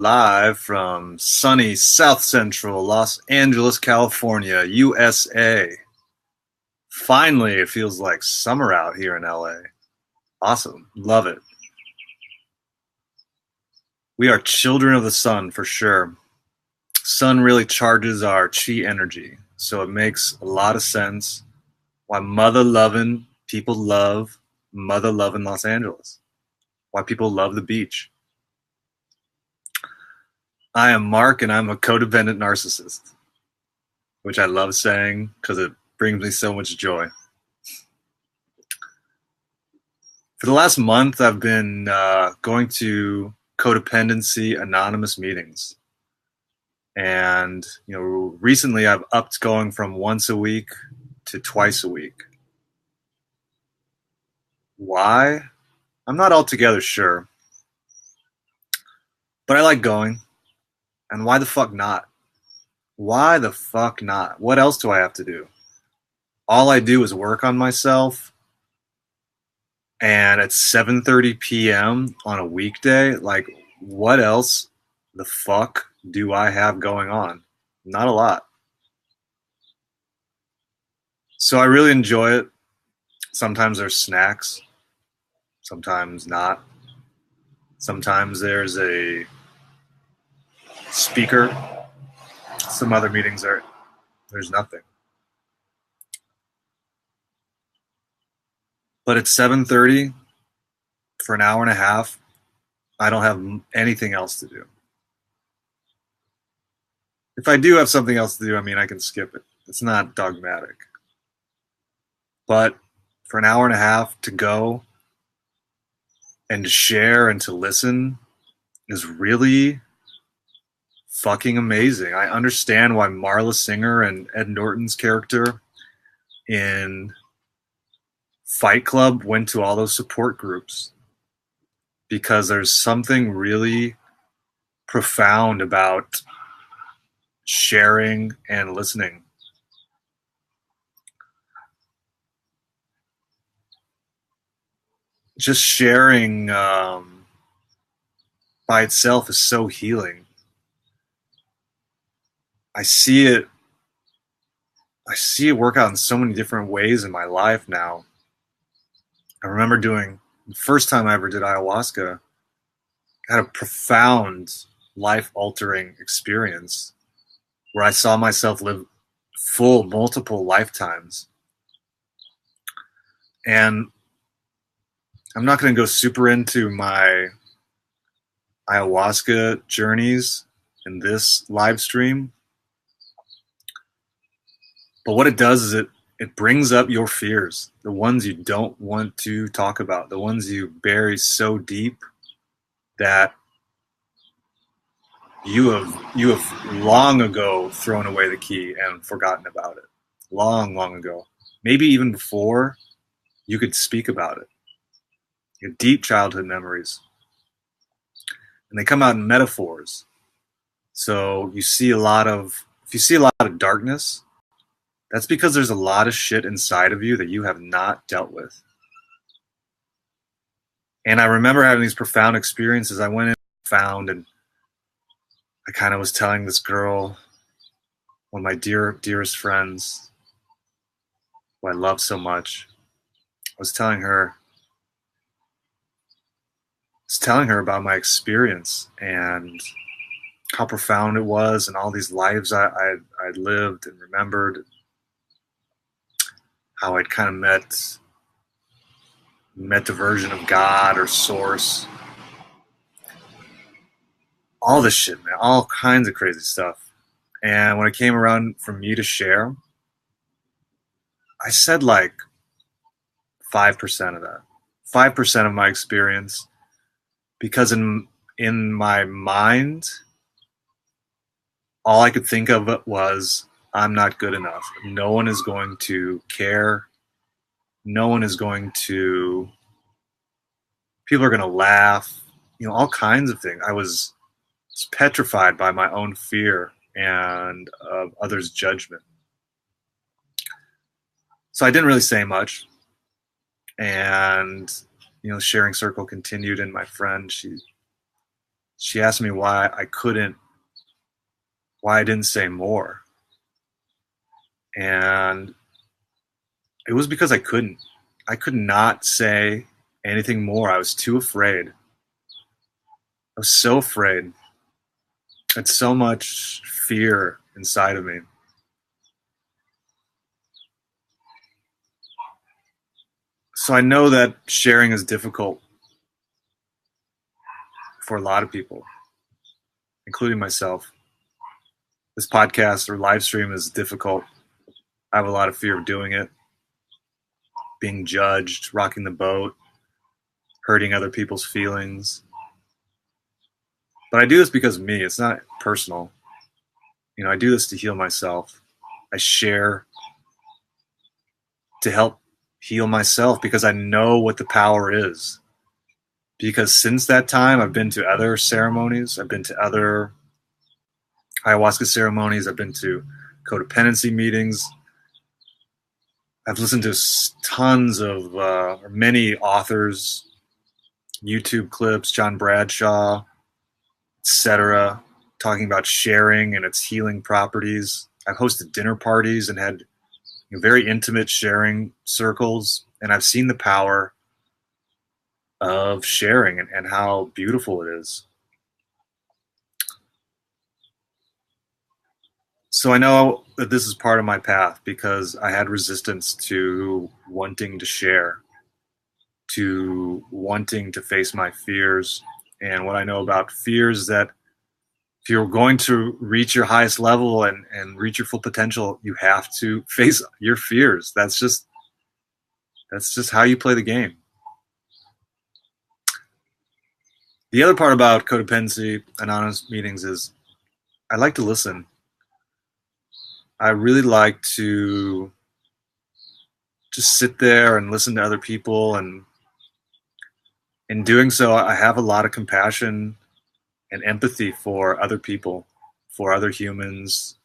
Live from sunny South Central Los Angeles, California, USA. Finally, it feels like summer out here in LA. Awesome. Love it. We are children of the sun for sure. Sun really charges our chi energy, so it makes a lot of sense why mother loving people love mother loving Los Angeles. Why people love the beach. I am Mark and I'm a codependent narcissist, which I love saying because it brings me so much joy. For the last month, I've been going to Codependency Anonymous meetings. And, recently I've upped going from once a week to twice a week. Why? I'm not altogether sure. But I like going. And why the fuck not? Why the fuck not? What else do I have to do? All I do is work on myself. And at 7:30 p.m. on a weekday, like, what else the fuck do I have going on? Not a lot. So I really enjoy it. Sometimes there's snacks. Sometimes not. Sometimes there's a speaker. Some other meetings there's nothing. But at 7:30 for an hour and a half, I don't have anything else to do. If I do have something else to do, I can skip it. It's not dogmatic. But for an hour and a half to go and to share and to listen is really fucking amazing. I understand why Marla Singer and Ed Norton's character in Fight Club went to all those support groups, because there's something really profound about sharing and listening. Just sharing by itself is so healing. I see it work out in so many different ways in my life now. I remember doing the first time I ever did ayahuasca, I had a profound life-altering experience where I saw myself live full multiple lifetimes. And I'm not going to go super into my ayahuasca journeys in this live stream. But what it does is it brings up your fears, the ones you don't want to talk about, the ones you bury so deep that you have long ago thrown away the key and forgotten about it. Long, long ago. Maybe even before you could speak about it. Your deep childhood memories. And they come out in metaphors. So if you see a lot of darkness, that's because there's a lot of shit inside of you that you have not dealt with. And I remember having these profound experiences. I went in and found, and I kind of was telling this girl, one of my dearest friends, who I love so much, I was telling her about my experience and how profound it was, and all these lives I'd lived and remembered, how I'd kind of met the version of God or source. All this shit, man, all kinds of crazy stuff. And when it came around for me to share, I said like 5% of that. 5% of my experience, because in my mind, all I could think of was, I'm not good enough. No one is going to care. No one is going to, people are going to laugh, all kinds of things. I was petrified by my own fear and of others' judgment. So I didn't really say much. And, sharing circle continued, and my friend, she she asked me why I didn't say more. And it was because I couldn't. I could not say anything more. I was too afraid. I was so afraid. I had so much fear inside of me. So I know that sharing is difficult for a lot of people, including myself. This podcast or live stream is difficult. I have a lot of fear of doing it, being judged, rocking the boat, hurting other people's feelings. But I do this because of me. It's not personal. You know, I do this to heal myself. I share to help heal myself because I know what the power is. Because since that time, I've been to other ceremonies. I've been to other ayahuasca ceremonies. I've been to codependency meetings. I've listened to tons of, many authors, YouTube clips, John Bradshaw, etc., talking about sharing and its healing properties. I've hosted dinner parties and had very intimate sharing circles, and I've seen the power of sharing and how beautiful it is. So I know that this is part of my path because I had resistance to wanting to share, to wanting to face my fears. And what I know about fears is that if you're going to reach your highest level and reach your full potential, you have to face your fears. That's just how you play the game. The other part about Codependency Anonymous meetings is I like to listen. I really like to just sit there and listen to other people, and in doing so, I have a lot of compassion and empathy for other people, for other humans.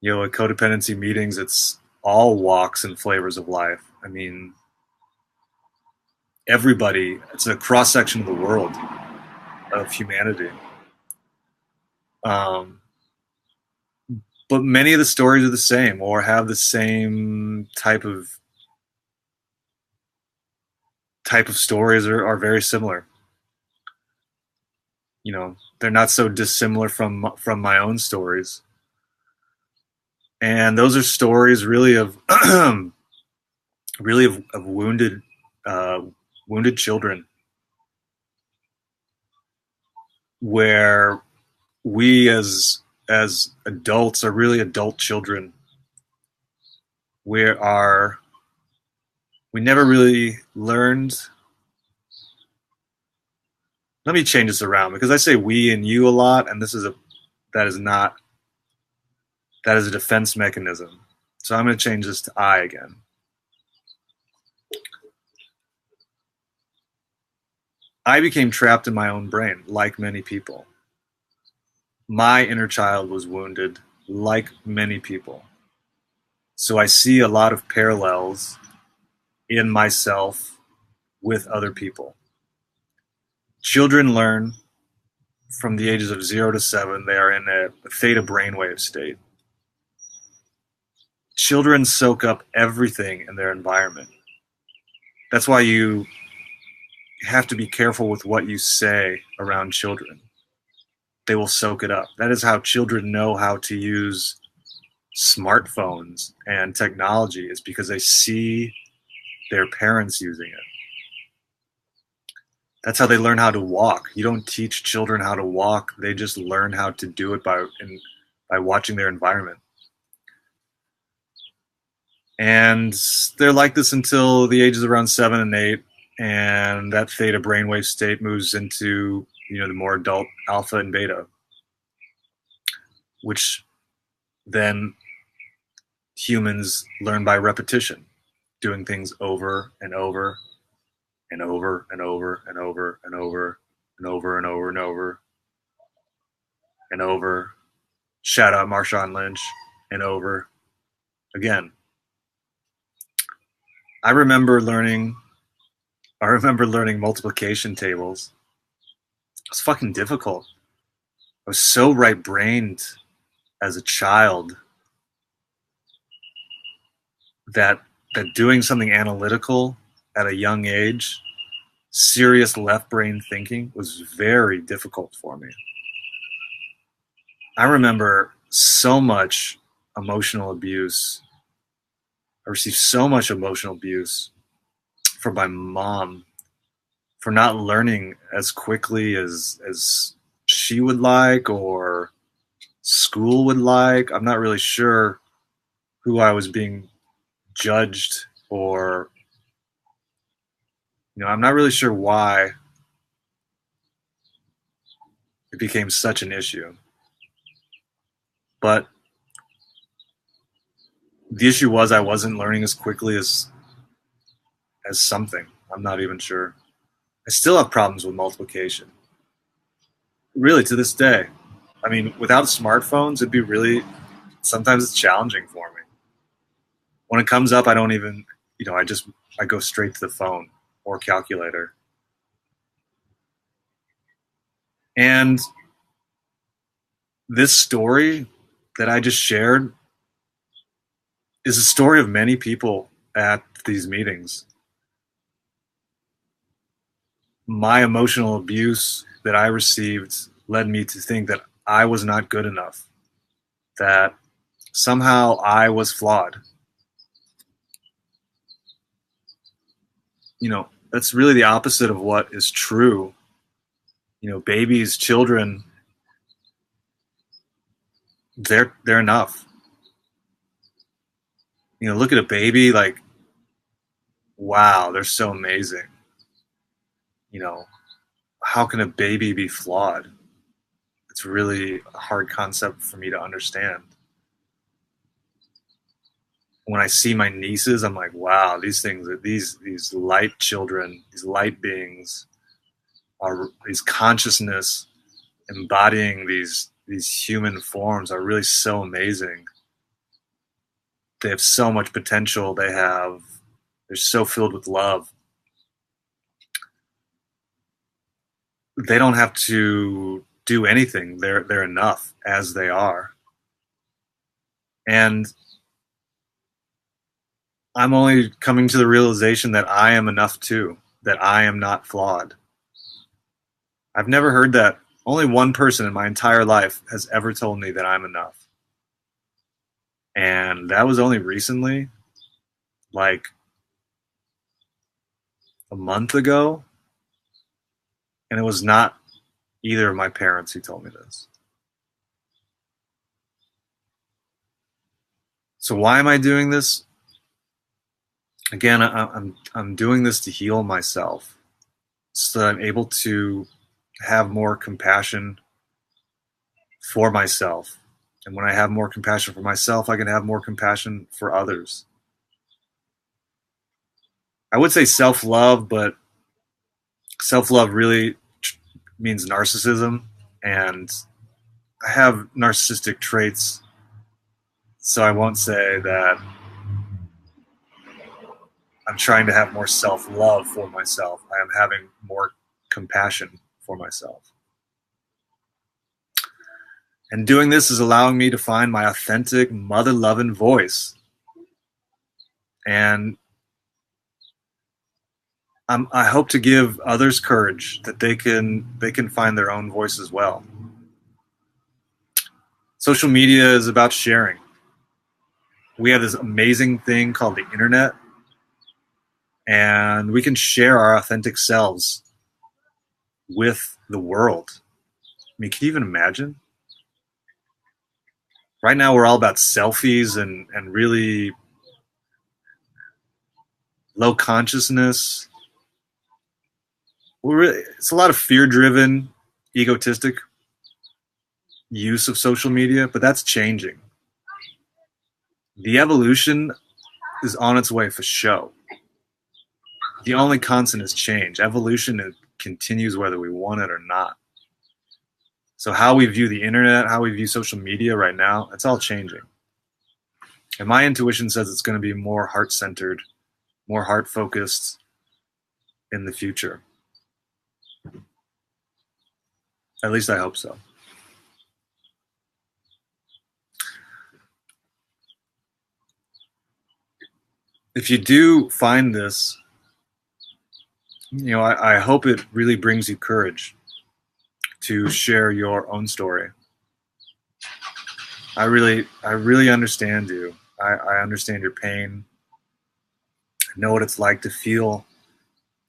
You know, at codependency meetings, it's all walks and flavors of life. I mean, everybody, it's a cross section of the world, of humanity. But many of the stories are the same or have the same type of stories are very similar. You know, they're not so dissimilar from my own stories. And those are stories really of really of wounded children, where we as adults are really adult children. We never really learned. Let me change this around, because I say we and you a lot, and that is a defense mechanism. So I'm going to change this to I again. I became trapped in my own brain, like many people. My inner child was wounded, like many people. So I see a lot of parallels in myself with other people. Children learn from the ages of 0 to 7. They are in a theta brainwave state. Children soak up everything in their environment. That's why you have to be careful with what you say around children. They will soak it up. That is how children know how to use smartphones and technology, is because they see their parents using it. That's how they learn how to walk. You don't teach children how to walk. They just learn how to do it by watching their environment. And they're like this until the ages around 7 and 8, and that theta brainwave state moves into, the more adult alpha and beta, which then humans learn by repetition, doing things over and over and over and over and over and over and over and over and over and over. Shout out Marshawn Lynch. And over again. I remember learning multiplication tables was fucking difficult. I was so right-brained as a child that doing something analytical at a young age, serious left brain thinking, was very difficult for me. I remember so much emotional abuse. I received so much emotional abuse from my mom for not learning as quickly as she would like or school would like. I'm not really sure who I was being judged, or I'm not really sure why it became such an issue. But the issue was I wasn't learning as quickly as something. I'm not even sure. I still have problems with multiplication. Really, to this day. I mean, without smartphones, it'd be really, sometimes it's challenging for me. When it comes up, I don't even, I go straight to the phone or calculator. And this story that I just shared is a story of many people at these meetings. My emotional abuse that I received led me to think that I was not good enough, that somehow I was flawed. That's really the opposite of what is true. Babies, children, they're enough. Look at a baby, like, wow, they're so amazing. How can a baby be flawed? It's really a hard concept for me to understand. When I see my nieces, I'm like, wow, these things, these light children, these light beings, are these consciousness embodying these human forms, are really so amazing. They have so much potential. They're so filled with love. They don't have to do anything. They're enough as they are. And I'm only coming to the realization that I am enough too, that I am not flawed. I've never heard that. Only one person in my entire life has ever told me that I'm enough. And that was only recently, like a month ago. And it was not either of my parents who told me this. So why am I doing this? Again, I'm doing this to heal myself, so that I'm able to have more compassion for myself. And when I have more compassion for myself, I can have more compassion for others. I would say self-love, but self-love really means narcissism, and I have narcissistic traits, so I won't say that I'm trying to have more self-love for myself. I am having more compassion for myself. And doing this is allowing me to find my authentic, mother-loving voice. And I hope to give others courage that they can find their own voice as well. Social media is about sharing. We have this amazing thing called the internet, and we can share our authentic selves with the world. I mean, can you even imagine? Right now, we're all about selfies and really low consciousness. It's a lot of fear-driven, egotistic use of social media, but that's changing. The evolution is on its way for show. The only constant is change. Evolution continues whether we want it or not. So how we view the internet, how we view social media right now, it's all changing. And my intuition says it's going to be more heart-centered, more heart-focused in the future. At least I hope so. If you do find this, I hope it really brings you courage to share your own story. I really understand you. I understand your pain. I know what it's like to feel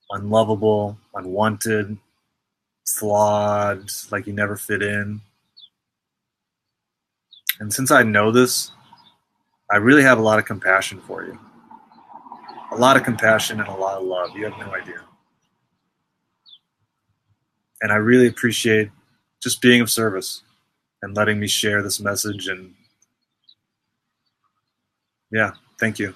unlovable, unwanted, flawed, like you never fit in. And since I know this, I really have a lot of compassion for you. A lot of compassion and a lot of love. You have no idea. And I really appreciate just being of service and letting me share this message. And yeah, thank you.